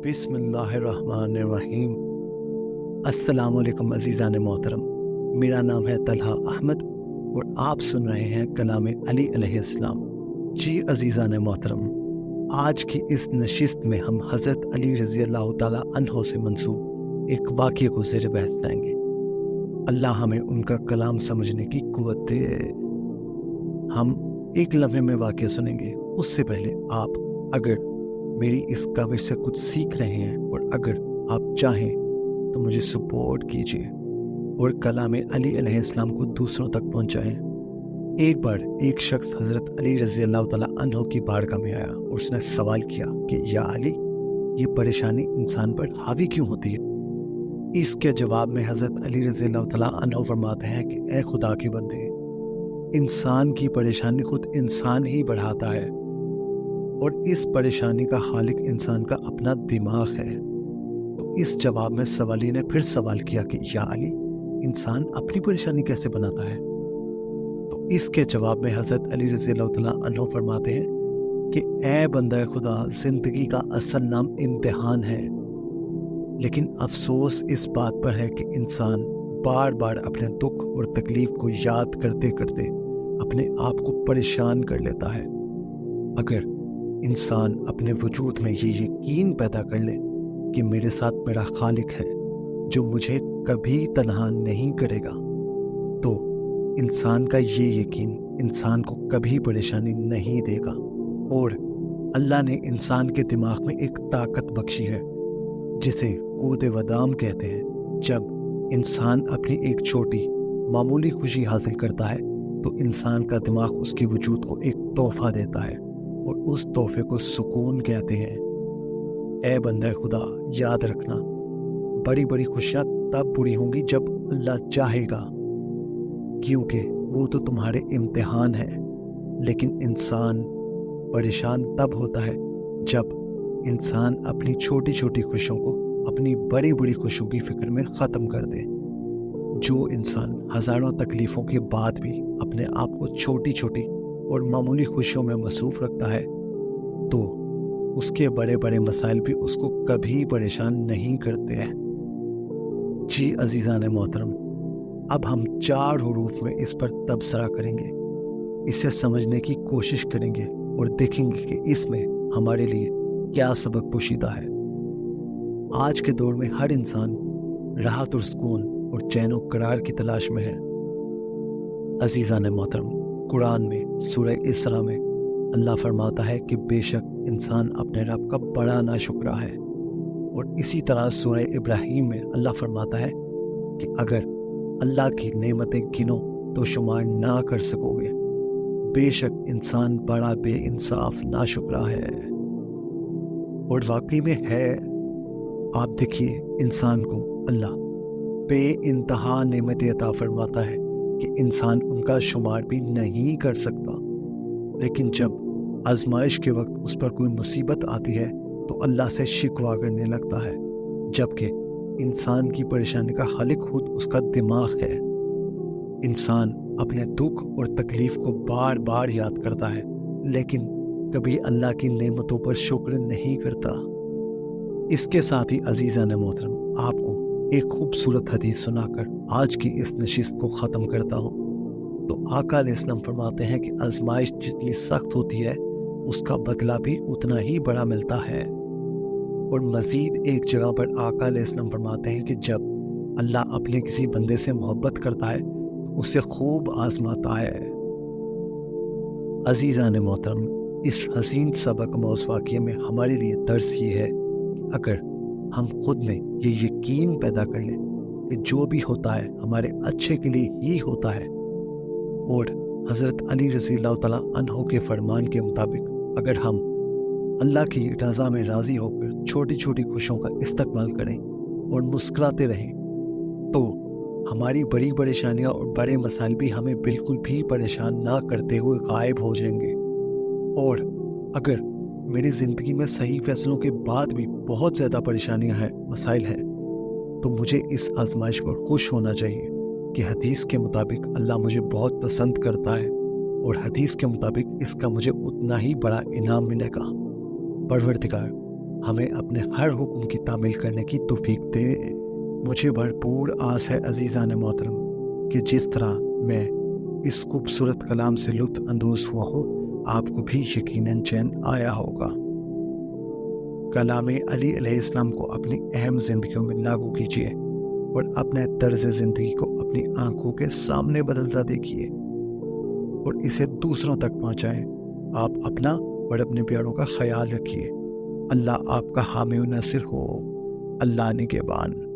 بسم اللہ الرحمن الرحیم۔ السلام علیکم عزیزان محترم، میرا نام ہے طلحہ احمد اور آپ سن رہے ہیں کلام علی علیہ السلام۔ جی عزیزان محترم، آج کی اس نشست میں ہم حضرت علی رضی اللہ تعالیٰ عنہ سے منسوب ایک واقعے کو زیر بحث لائیں گے۔ اللہ ہمیں ان کا کلام سمجھنے کی قوت دے۔ ہم ایک لمحے میں واقعہ سنیں گے، اس سے پہلے آپ اگر میری اس کاوش سے کچھ سیکھ رہے ہیں اور اگر آپ چاہیں تو مجھے سپورٹ کیجیے اور کلام علی علیہ السلام کو دوسروں تک پہنچائیں۔ ایک بار ایک شخص حضرت علی رضی اللہ تعالیٰ عنہ کی بارگاہ میں آیا اور اس نے سوال کیا کہ یا علی، یہ پریشانی انسان پر حاوی کیوں ہوتی ہے؟ اس کے جواب میں حضرت علی رضی اللہ تعالیٰ عنہ فرماتے ہیں کہ اے خدا کے بندے، انسان کی پریشانی خود انسان ہی بڑھاتا ہے اور اس پریشانی کا خالق انسان کا اپنا دماغ ہے۔ تو اس جواب میں سوالی نے پھر سوال کیا کہ یا علی، انسان اپنی پریشانی کیسے بناتا ہے؟ تو اس کے جواب میں حضرت علی رضی اللہ تعالیٰ عنہ فرماتے ہیں کہ اے بندہ خدا، زندگی کا اصل نام امتحان ہے، لیکن افسوس اس بات پر ہے کہ انسان بار بار اپنے دکھ اور تکلیف کو یاد کرتے کرتے اپنے آپ کو پریشان کر لیتا ہے۔ اگر انسان اپنے وجود میں یہ یقین پیدا کر لے کہ میرے ساتھ میرا خالق ہے جو مجھے کبھی تنہا نہیں کرے گا، تو انسان کا یہ یقین انسان کو کبھی پریشانی نہیں دے گا۔ اور اللہ نے انسان کے دماغ میں ایک طاقت بخشی ہے جسے قوت ودام کہتے ہیں۔ جب انسان اپنی ایک چھوٹی معمولی خوشی حاصل کرتا ہے تو انسان کا دماغ اس کے وجود کو ایک تحفہ دیتا ہے اور اس تحفے کو سکون کہتے ہیں۔ اے بندہ خدا، یاد رکھنا، بڑی بڑی خوشیاں تب پوری ہوں گی جب اللہ چاہے گا، کیونکہ وہ تو تمہارے امتحان ہے۔ لیکن انسان پریشان تب ہوتا ہے جب انسان اپنی چھوٹی چھوٹی خوشیوں کو اپنی بڑی بڑی خوشیوں کی فکر میں ختم کر دے۔ جو انسان ہزاروں تکلیفوں کے بعد بھی اپنے آپ کو چھوٹی چھوٹی اور معمولی خوشیوں میں مصروف رکھتا ہے تو اس کے بڑے بڑے مسائل بھی اس کو کبھی پریشان نہیں کرتے ہیں۔ جی عزیزان محترم، اب ہم 4 حروف میں اس پر تبصرہ کریں گے، اسے سمجھنے کی کوشش کریں گے اور دیکھیں گے کہ اس میں ہمارے لیے کیا سبق پوشیدہ ہے۔ آج کے دور میں ہر انسان راحت اور سکون اور چین و قرار کی تلاش میں ہے۔ عزیزان محترم، قرآن میں سورہ اسراء میں اللہ فرماتا ہے کہ بے شک انسان اپنے رب کا بڑا ناشکرا ہے، اور اسی طرح سورہ ابراہیم میں اللہ فرماتا ہے کہ اگر اللہ کی نعمتیں گنو تو شمار نہ کر سکو گے، بے شک انسان بڑا بے انصاف ناشکرا ہے۔ اور واقعی میں ہے، آپ دیکھیے انسان کو اللہ بے انتہا نعمتیں عطا فرماتا ہے کہ انسان ان کا شمار بھی نہیں کر سکتا، لیکن جب آزمائش کے وقت اس پر کوئی مصیبت آتی ہے تو اللہ سے شکوہ کرنے لگتا ہے، جبکہ انسان کی پریشانی کا خالق خود اس کا دماغ ہے۔ انسان اپنے دکھ اور تکلیف کو بار بار یاد کرتا ہے لیکن کبھی اللہ کی نعمتوں پر شکر نہیں کرتا۔ اس کے ساتھ ہی عزیزان محترم، آپ کو ایک خوبصورت حدیث سنا کر آج کی اس نشست کو ختم کرتا ہوں۔ تو آقا علیہ السلام فرماتے ہیں کہ آزمائش جتنی سخت ہوتی ہے اس کا بدلہ بھی اتنا ہی بڑا ملتا ہے۔ اور مزید ایک جگہ پر آقا علیہ السلام فرماتے ہیں کہ جب اللہ اپنے کسی بندے سے محبت کرتا ہے تو اسے خوب آزماتا ہے۔ عزیزان محترم، اس حسین سبق موضوع واقعے میں ہمارے لیے درس یہ ہے کہ اگر ہم خود میں یہ یقین پیدا کر لیں کہ جو بھی ہوتا ہے ہمارے اچھے کے لیے ہی ہوتا ہے، اور حضرت علی رضی اللہ تعالیٰ عنہ کے فرمان کے مطابق اگر ہم اللہ کی رضا میں راضی ہو کر چھوٹی چھوٹی خوشیوں کا استقبال کریں اور مسکراتے رہیں تو ہماری بڑی پریشانیاں اور بڑے مسائل بھی ہمیں بالکل بھی پریشان نہ کرتے ہوئے غائب ہو جائیں گے۔ اور اگر میری زندگی میں صحیح فیصلوں کے بعد بھی بہت زیادہ پریشانیاں ہیں، مسائل ہیں، تو مجھے اس آزمائش پر خوش ہونا چاہیے کہ حدیث کے مطابق اللہ مجھے بہت پسند کرتا ہے اور حدیث کے مطابق اس کا مجھے اتنا ہی بڑا انعام ملے گا۔ پروردگار ہمیں اپنے ہر حکم کی تعمیل کرنے کی توفیق دے۔ مجھے بھرپور آس ہے عزیزان محترم کہ جس طرح میں اس خوبصورت کلام سے لطف اندوز ہوا ہوں، آپ کو بھی یقیناً چین آیا ہوگا۔ کلام علی علیہ السلام کو اپنی اہم زندگیوں میں لاگو کیجیے اور اپنے طرز زندگی کو اپنی آنکھوں کے سامنے بدلتا دیکھیے اور اسے دوسروں تک پہنچائیں۔ آپ اپنا اور اپنے پیاروں کا خیال رکھیے۔ اللہ آپ کا حامی و ناصر ہو۔ اللہ نگہبان۔